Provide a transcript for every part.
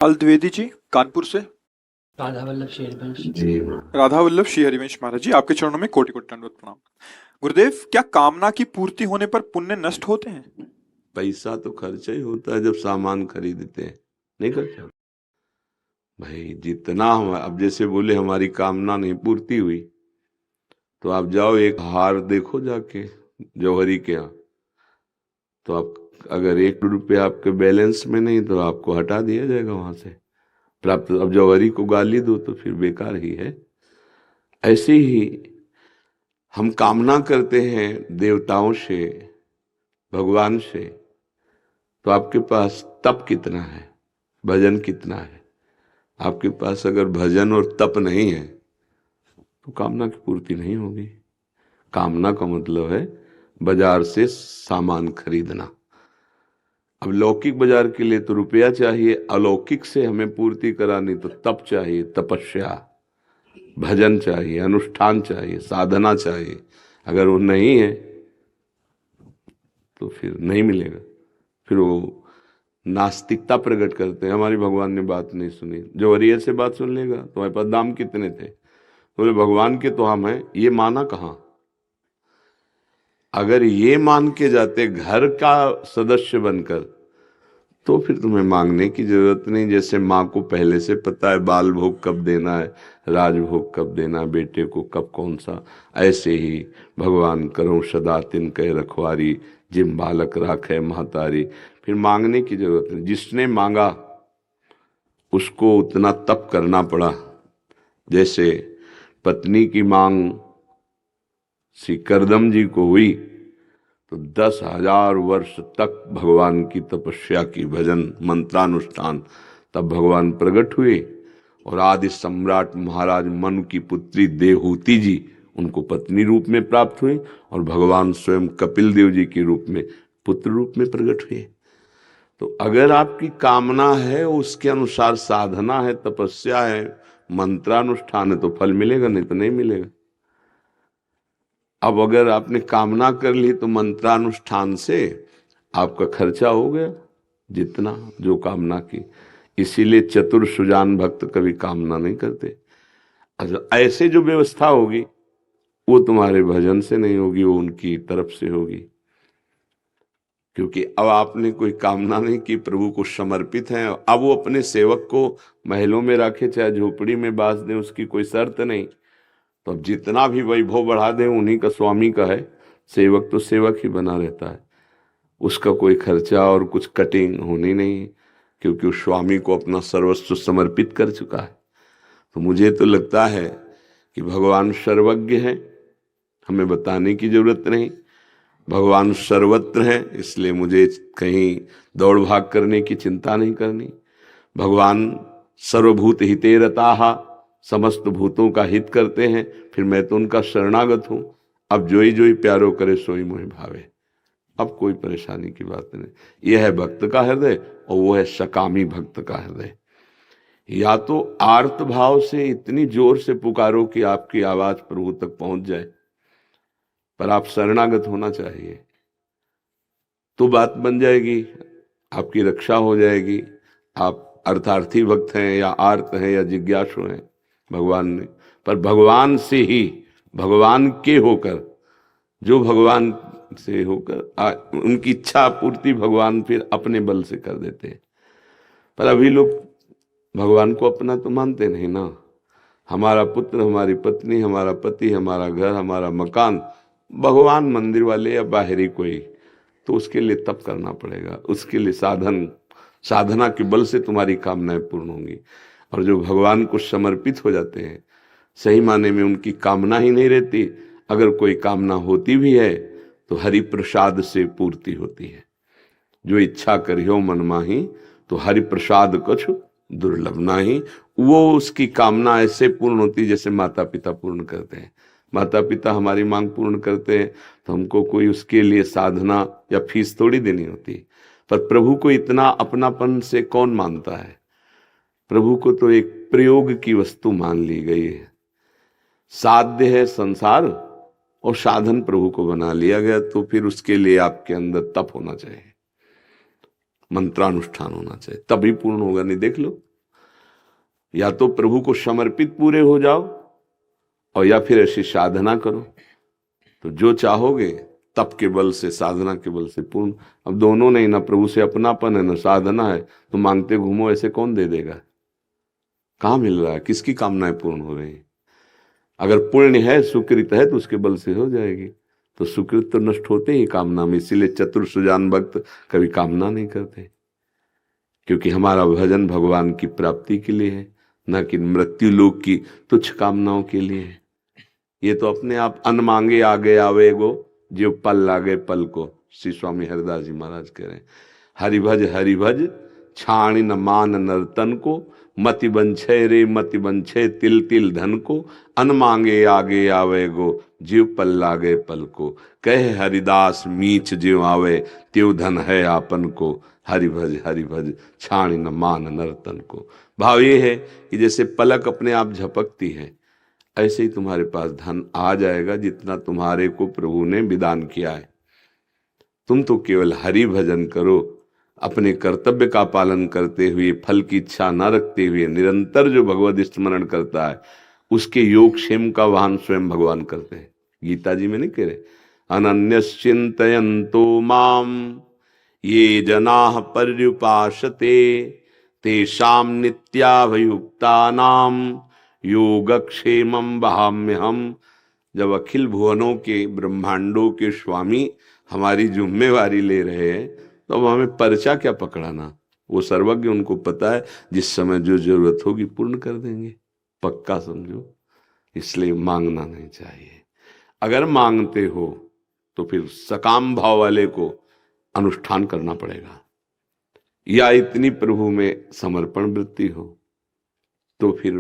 लाल द्विवेदी जी कानपुर से। राधा वल्लभ शेरवंश जी। राधा वल्लभ श्री हरिवंश महाराज जी, आपके चरणों में कोटि कोटि दंडवत प्रणाम। गुरुदेव, क्या कामना की पूर्ति होने पर पुण्य नष्ट होते हैं? पैसा तो खर्चा ही होता है जब सामान खरीदते हैं, नहीं खर्चा होता? भाई जितना हम अब जैसे बोले हमारी कामना नहीं पूर्ति हुई तो आप जाओ एक हार देखो जाके जौहरी के यहाँ, तो आप अगर 1 रुपया आपके बैलेंस में नहीं तो आपको हटा दिया जाएगा वहां से प्राप्त। अब जौहरी को गाली दो तो फिर बेकार ही है। ऐसे ही हम कामना करते हैं देवताओं से, भगवान से, तो आपके पास तप कितना है, भजन कितना है? आपके पास अगर भजन और तप नहीं है तो कामना की पूर्ति नहीं होगी। कामना का मतलब है बाजार से सामान खरीदना। अब लौकिक बाजार के लिए तो रुपया चाहिए, अलौकिक से हमें पूर्ति करानी तो तप चाहिए, तपस्या, भजन चाहिए, अनुष्ठान चाहिए, साधना चाहिए। अगर वो नहीं है तो फिर नहीं मिलेगा। फिर वो नास्तिकता प्रकट करते हैं, हमारी भगवान ने बात नहीं सुनी। जो वरियर से बात सुन लेगा तुम्हारे पास दाम कितने थे? बोले भगवान के तो हम हैं, ये माना कहाँ? अगर ये मान के जाते घर का सदस्य बनकर तो फिर तुम्हें मांगने की जरूरत नहीं। जैसे माँ को पहले से पता है बाल भोग कब देना है, राजभोग कब देना है, बेटे को कब कौन सा, ऐसे ही भगवान करो सदा तिन कह रखवारी, जिम बालक राखे महतारी। फिर मांगने की जरूरत नहीं। जिसने मांगा उसको उतना तप करना पड़ा। जैसे पत्नी की मांग श्री करदम जी को हुई तो 10,000 वर्ष तक भगवान की तपस्या की, भजन मंत्रानुष्ठान, तब भगवान प्रकट हुए। और आदि सम्राट महाराज मनु की पुत्री देवहूति जी उनको पत्नी रूप में प्राप्त हुई और भगवान स्वयं कपिल देव जी के रूप में पुत्र रूप में प्रकट हुए। तो अगर आपकी कामना है, उसके अनुसार साधना है, तपस्या है, मंत्रानुष्ठान है तो फल मिलेगा, नहीं तो नहीं मिलेगा। अब अगर आपने कामना कर ली तो मंत्रानुष्ठान से आपका खर्चा हो गया जितना जो कामना की। इसीलिए चतुर सुजान भक्त कभी कामना नहीं करते। ऐसे जो व्यवस्था होगी वो तुम्हारे भजन से नहीं होगी, वो उनकी तरफ से होगी। क्योंकि अब आपने कोई कामना नहीं की, प्रभु को समर्पित है। अब वो अपने सेवक को महलों में रखे चाहे झोपड़ी में बास दे, उसकी कोई शर्त नहीं। तो अब जितना भी वैभव बढ़ा दे उन्हीं का स्वामी का है, सेवक तो सेवक ही बना रहता है। उसका कोई खर्चा और कुछ कटिंग होनी नहीं, क्योंकि उस स्वामी को अपना सर्वस्व समर्पित कर चुका है। तो मुझे तो लगता है कि भगवान सर्वज्ञ है, हमें बताने की जरूरत नहीं। भगवान सर्वत्र हैं, इसलिए मुझे कहीं दौड़ भाग करने की चिंता नहीं करनी। भगवान सर्वभूत हिते रताहा, समस्त भूतों का हित करते हैं, फिर मैं तो उनका शरणागत हूं। अब जोई जोई प्यारो करे सोई मोहि भावे। अब कोई परेशानी की बात नहीं। यह है भक्त का हृदय और वो है सकामी भक्त का हृदय। या तो आर्त भाव से इतनी जोर से पुकारो कि आपकी आवाज प्रभु तक पहुंच जाए, पर आप शरणागत होना चाहिए तो बात बन जाएगी, आपकी रक्षा हो जाएगी। आप अर्थार्थी भक्त हैं या आर्त हैं या जिज्ञासु हैं, भगवान ने, पर भगवान से ही, भगवान के होकर, जो भगवान से होकर उनकी इच्छा पूर्ति भगवान फिर अपने बल से कर देते हैं। पर अभी लोग भगवान को अपना तो मानते नहीं ना। हमारा पुत्र, हमारी पत्नी, हमारा पति, हमारा घर, हमारा मकान, भगवान मंदिर वाले या बाहरी कोई, तो उसके लिए तप करना पड़ेगा। उसके लिए साधना के बल से तुम्हारी कामनाएं पूर्ण होंगी। और जो भगवान को समर्पित हो जाते हैं, सही माने में उनकी कामना ही नहीं रहती। अगर कोई कामना होती भी है तो हरि प्रसाद से पूर्ति होती है। जो इच्छा करियो मन माही, तो हरि प्रसाद कछु दुर्लभ नाही। वो उसकी कामना ऐसे पूर्ण होती जैसे माता पिता पूर्ण करते हैं। माता पिता हमारी मांग पूर्ण करते हैं तो हमको कोई उसके लिए साधना या फीस थोड़ी देनी होती। पर प्रभु को इतना अपनापन से कौन मानता है? प्रभु को तो एक प्रयोग की वस्तु मान ली गई है। साध्य है संसार और साधन प्रभु को बना लिया गया। तो फिर उसके लिए आपके अंदर तप होना चाहिए, मंत्रानुष्ठान होना चाहिए, तभी पूर्ण होगा। नहीं देख लो या तो प्रभु को समर्पित पूरे हो जाओ और या फिर ऐसी साधना करो। तो जो चाहोगे तप के बल से, साधना के बल से पूर्ण। अब दोनों नहीं, ना प्रभु से अपनापन है ना साधना है, तो मांगते घूमो, ऐसे कौन दे देगा? कहाँ मिल रहा है? किसकी कामनाएं पूर्ण हो रही हैं? अगर पुण्य है, सुकृत है, तो उसके बल से हो जाएगी। तो सुकृत तो नष्ट होते ही कामना में, इसीलिए चतुर सुजान भक्त कभी कामना नहीं करते, क्योंकि हमारा भजन भगवान की प्राप्ति के लिए है, न कि मृत्यु लोक की तुच्छ कामनाओं के लिए है। ये तो अपने आप अन मांगे आगे आवे गो, जो पल लागे पल को, श्री स्वामी हरिदास जी महाराज कह रहे हैं। हरि भज छाणी न मान नर्तन को, मति बंछे रे मति बंछे तिल तिल धन को, अन मांगे आगे आवे गो, जीव पल लागे पल को। कहे हरिदास मीच ज्यों आवे, त्यों धन है आपन को, हरि भज छाणी न मान नर्तन को। भाव ये है कि जैसे पलक अपने आप झपकती है, ऐसे ही तुम्हारे पास धन आ जाएगा, जितना तुम्हारे को प्रभु ने विधान किया है। तुम तो केवल हरि भजन करो, अपने कर्तव्य का पालन करते हुए, फल की इच्छा न रखते हुए, निरंतर जो भगवद स्मरण करता है, उसके योगक्षेम का वाहन स्वयं भगवान करते हैं। गीता जी में नहीं कह रहे, अनन्यश्चिन्तयन्तो माम ये जनाः पर्युपासते, तेषां नित्याभियुक्तानां योगक्षेमं वहाम्यहम्। जब अखिल भुवनों के, ब्रह्मांडों के स्वामी हमारी जिम्मेवारी ले रहे हैं, तो अब हमें पर्चा क्या पकड़ाना? वो सर्वज्ञ, उनको पता है जिस समय जो जरूरत होगी पूर्ण कर देंगे, पक्का समझो। इसलिए मांगना नहीं चाहिए। अगर मांगते हो तो फिर सकाम भाव वाले को अनुष्ठान करना पड़ेगा, या इतनी प्रभु में समर्पण वृत्ति हो, तो फिर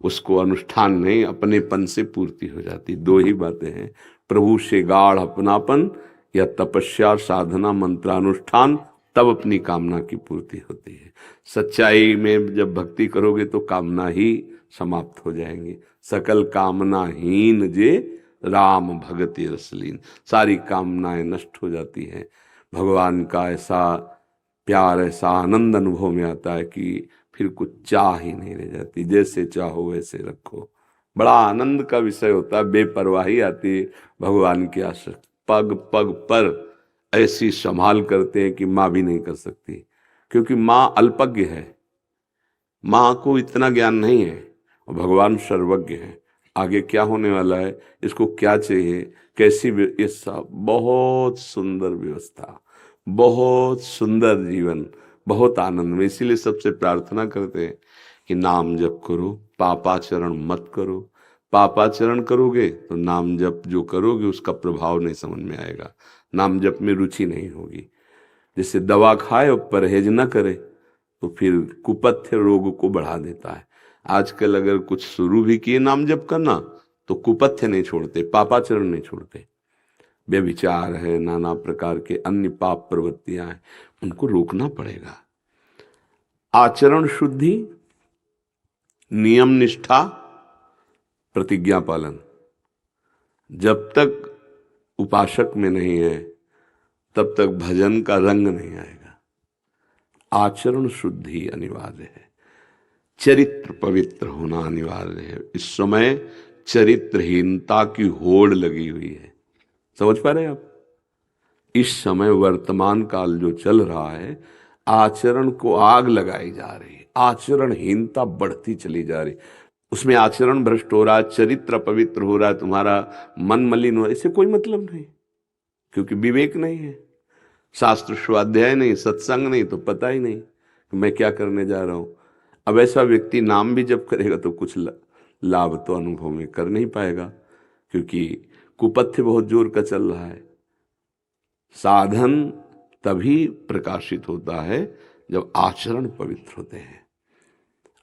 उसको अनुष्ठान नहीं, अपनेपन से पूर्ति हो जाती। दो ही बातें हैं, प्रभु से गाढ़ अपनापन या तपस्या साधना मंत्रानुष्ठान, तब अपनी कामना की पूर्ति होती है। सच्चाई में जब भक्ति करोगे तो कामना ही समाप्त हो जाएंगी। सकल कामनाहीन जे राम भगति रसलीन, सारी कामनाएं नष्ट हो जाती हैं। भगवान का ऐसा प्यार, ऐसा आनंद अनुभव में आता है कि फिर कुछ चाह ही नहीं रह जाती, जैसे चाहो वैसे रखो। बड़ा आनंद का विषय होता है, बेपरवाही आती है भगवान की आसक्ति। पग पग पर ऐसी संभाल करते हैं कि माँ भी नहीं कर सकती, क्योंकि माँ अल्पज्ञ है, माँ को इतना ज्ञान नहीं है, और भगवान सर्वज्ञ है। आगे क्या होने वाला है, इसको क्या चाहिए, कैसी, ये सब बहुत सुंदर व्यवस्था, बहुत सुंदर जीवन, बहुत आनंद में। इसीलिए सबसे प्रार्थना करते हैं कि नाम जप करो, पापाचरण मत करो। पापाचरण करोगे तो नाम जप जो करोगे उसका प्रभाव नहीं समझ में आएगा, नाम जप में रुचि नहीं होगी। जैसे दवा खाए और परहेज न करे तो फिर कुपथ्य रोग को बढ़ा देता है। आजकल अगर कुछ शुरू भी किए नाम जप करना, तो कुपथ्य नहीं छोड़ते, पापाचरण नहीं छोड़ते। व्यभिचार है, नाना प्रकार के अन्य पाप प्रवृत्तियां हैं, उनको रोकना पड़ेगा। आचरण शुद्धि, नियम निष्ठा, प्रतिज्ञा पालन, जब तक उपासक में नहीं है तब तक भजन का रंग नहीं आएगा। आचरण शुद्धि अनिवार्य है, चरित्र पवित्र होना अनिवार्य है। इस समय चरित्रहीनता की होड़ लगी हुई है, समझ पा रहे हैं आप? इस समय वर्तमान काल जो चल रहा है, आचरण को आग लगाई जा रही है, आचरणहीनता बढ़ती चली जा रही, उसमें आचरण भ्रष्ट हो रहा है, चरित्र पवित्र हो रहा है, तुम्हारा मन मलिन हो रहा है। इससे कोई मतलब नहीं, क्योंकि विवेक नहीं है, शास्त्र स्वाध्याय नहीं, सत्संग नहीं, तो पता ही नहीं कि मैं क्या करने जा रहा हूं। अब ऐसा व्यक्ति नाम भी जब करेगा तो कुछ लाभ तो अनुभव में कर नहीं पाएगा, क्योंकि कुपथ्य बहुत जोर का चल रहा है। साधन तभी प्रकाशित होता है जब आचरण पवित्र होते हैं।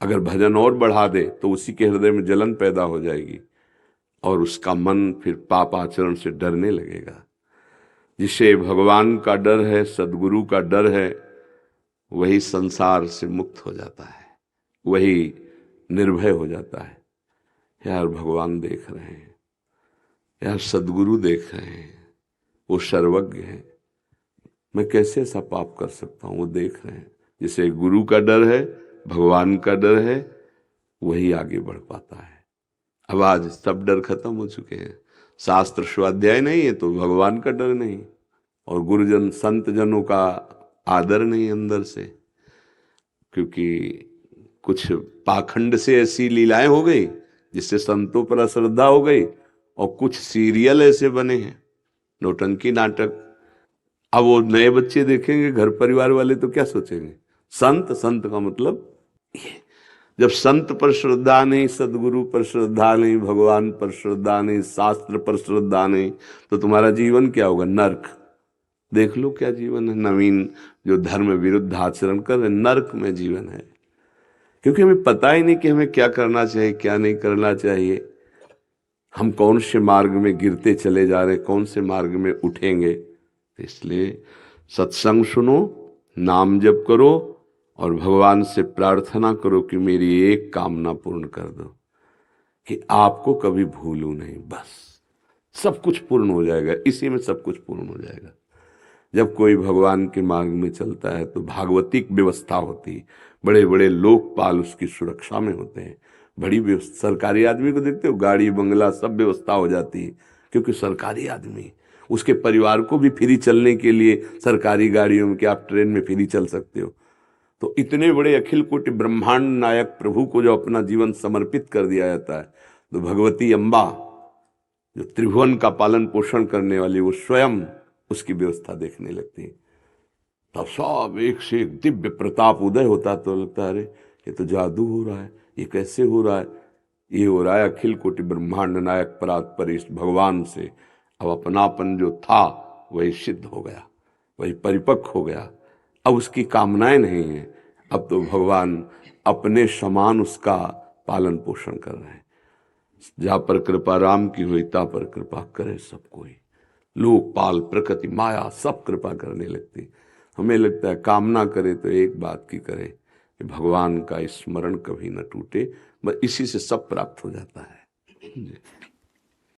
अगर भजन और बढ़ा दे तो उसी के हृदय में जलन पैदा हो जाएगी और उसका मन फिर पाप आचरण से डरने लगेगा। जिसे भगवान का डर है, सदगुरु का डर है, वही संसार से मुक्त हो जाता है, वही निर्भय हो जाता है। यार भगवान देख रहे हैं, यार सदगुरु देख रहे हैं, वो सर्वज्ञ है, मैं कैसे ऐसा पाप कर सकता हूँ, वो देख रहे हैं। जिसे गुरु का डर है, भगवान का डर है, वही आगे बढ़ पाता है। अब आज सब डर खत्म हो चुके हैं। शास्त्र स्वाध्याय नहीं है तो भगवान का डर नहीं, और गुरुजन संत जनों का आदर नहीं अंदर से, क्योंकि कुछ पाखंड से ऐसी लीलाएं हो गई जिससे संतों पर अश्रद्धा हो गई, और कुछ सीरियल ऐसे बने हैं, नौटंकी नाटक। अब वो नए बच्चे देखेंगे, घर परिवार वाले, तो क्या सोचेंगे? संत, संत का मतलब ये। जब संत पर श्रद्धा नहीं, सदगुरु पर श्रद्धा नहीं, भगवान पर श्रद्धा नहीं, शास्त्र पर श्रद्धा नहीं, तो तुम्हारा जीवन क्या होगा? नर्क। देख लो क्या जीवन है। नवीन जो धर्म विरुद्ध आचरण कर रहे, नर्क में जीवन है। क्योंकि हमें पता ही नहीं कि हमें क्या करना चाहिए, क्या नहीं करना चाहिए। हम कौन से मार्ग में गिरते चले जा रहे, कौन से मार्ग में उठेंगे। तो इसलिए सत्संग सुनो, नाम जप करो, और भगवान से प्रार्थना करो कि मेरी एक कामना पूर्ण कर दो, कि आपको कभी भूलूं नहीं। बस सब कुछ पूर्ण हो जाएगा, इसी में सब कुछ पूर्ण हो जाएगा। जब कोई भगवान के मार्ग में चलता है तो भागवतिक व्यवस्था होती है, बड़े बड़े लोकपाल उसकी सुरक्षा में होते हैं। बड़ी व्यवस्था, सरकारी आदमी को देखते हो, गाड़ी बंगला सब व्यवस्था हो जाती है, क्योंकि सरकारी आदमी। उसके परिवार को भी फ्री चलने के लिए सरकारी गाड़ियों में, कि आप ट्रेन में फ्री चल सकते हो। तो इतने बड़े अखिल कोटि ब्रह्मांड नायक प्रभु को जो अपना जीवन समर्पित कर दिया जाता है, तो भगवती अम्बा जो त्रिभुवन का पालन पोषण करने वाली, वो स्वयं उसकी व्यवस्था देखने लगती है। तब सब एक से एक दिव्य प्रताप उदय होता, तो लगता है अरे ये तो जादू हो रहा है, ये कैसे हो रहा है? ये हो रहा है अखिल कोटि ब्रह्मांड नायक परात परिष्ठ भगवान से अब अपनापन जो था वही सिद्ध हो गया, वही परिपक्व हो गया। अब उसकी कामनाएं नहीं है, अब तो भगवान अपने समान उसका पालन पोषण कर रहे हैं। जहाँ पर कृपा राम की हुई, ता पर कृपा करे सब कोई। लोकपाल, प्रकृति, माया सब कृपा करने लगती। हमें लगता है कामना करे तो एक बात की करे कि भगवान का स्मरण कभी न टूटे, बस इसी से सब प्राप्त हो जाता है।